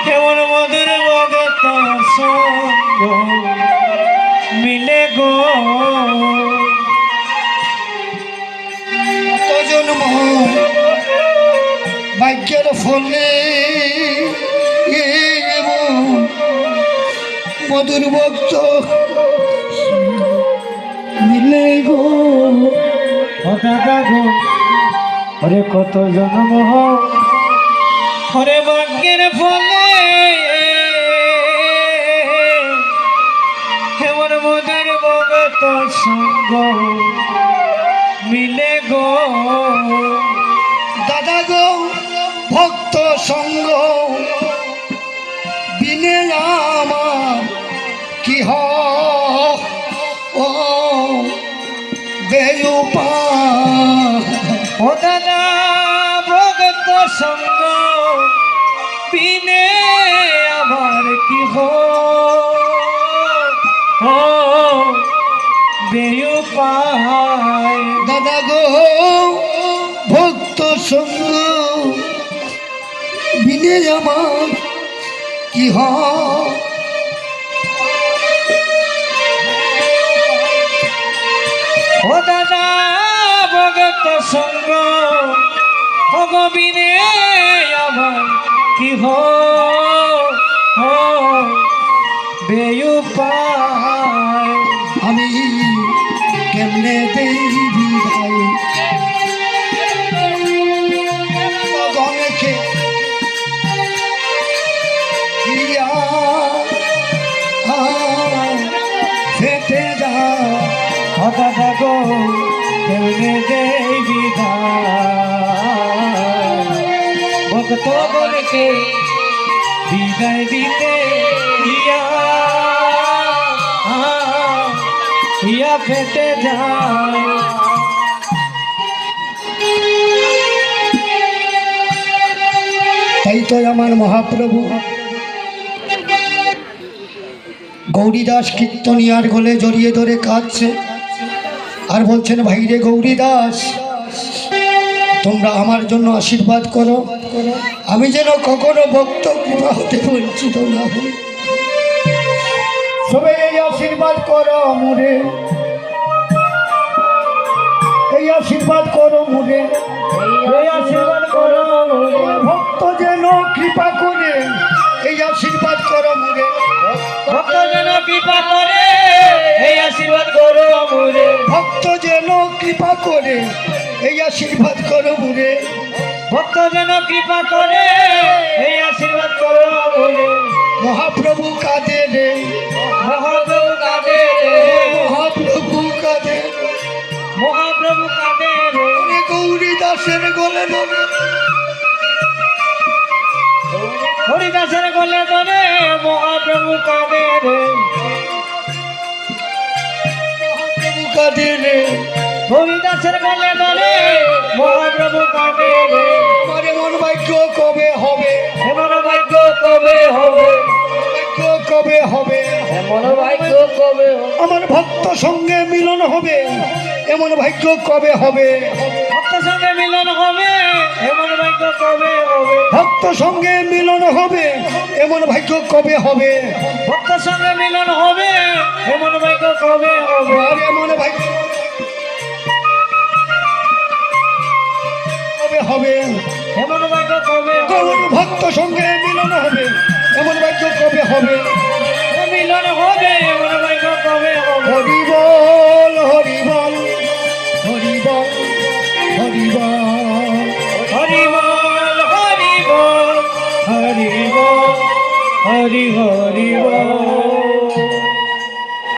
কেমন মধুর ভগত সঙ্গ মিলে গো জন্ম ভাগ্যের ফলে মধুর ভক্ত মিলে গো দাদা গো ওরে কত জন্ম ওরে ভাগ্যের ফলে কেমন মধুর ভগত সঙ্গ মিলে গো দাদা গো ভক্ত সঙ্গ বিনে আমার কি ও বেউপা ও দাদা ভগত সঙ্গ বিনে আমার কি বেউপায় দাদা গো ভক্ত সঙ্গ বিনে আমার কি ও দাদা ভগত সঙ্গ ভগবিনে আমার কি বেউপায় আমি কেমনে দেবী ভাই গণকে ফেটে যা দাদা গো কেমনে দেবী ভক্ত গণকে বিদায় দিতে ইয়া ফেটে যায় তাই তো আমার মহাপ্রভু গৌরীদাস কীর্তনিয়ার গলে জড়িয়ে ধরে কাঁদছে আর বলছেন ভাইরে গৌরীদাস তোমরা আমার জন্য আশীর্বাদ করো আমি যেন কখনো ভক্ত কৃপা হতে বঞ্চিত না হই সবাই এই আশীর্বাদ করো মুরে এই আশীর্বাদ করো মুরে এই আশীর্বাদ করো ভক্ত যেন কৃপা করে এই আশীর্বাদ করো মুরে ভক্ত যেন কৃপা করে এই আশীর্বাদ করো মুরে ভক্ত যেন কৃপা করে এই আশীর্বাদ করো মুরে ভক্ত যেন কৃপা করে এই আশীর্বাদ করো মুরে মহাপ্রভু কাঁদে রে মহাপ্রভু কাঁদে রে মহাপ্রভু কাঁদে মহাপ্রভু কাঁদে রে গৌরী দাসের গলে ধরে হরিদাসের গলে ধরে মহাপ্রভু কাঁদে রে মহাপ্রভু কাঁদে রে হরিদাসের গলে ধরে মহাপ্রভু কাঁদে রে আমার এমন ভাগ্য কবে হবে এমন ভাগ্য কবে হবে ভাগ্য কবে হবে এমন ভাগ্য কবে আমার ভক্ত সঙ্গে মিলন হবে এমন ভাগ্য কবে হবে ভক্ত সঙ্গে মিলন হবে এমন ভাগ্য কবে হবে ভক্ত সঙ্গে মিলন হবে এমন ভাগ্য কবে হবে ভক্ত সঙ্গে মিলন হবে এমন ভাগ্য কবে হবে আর এমন ভাগ্য কবে হবে এমন ভাগ্য কবে কোন ভক্ত সঙ্গে মিলন হবে এমন ভাগ্য কবে হবে মিলন হবে এমন ভাগ্য কবে হবে হরি বল হরি বল হরি বল হরি বল হরি বল হরি বল হরি বল হরি হরি বল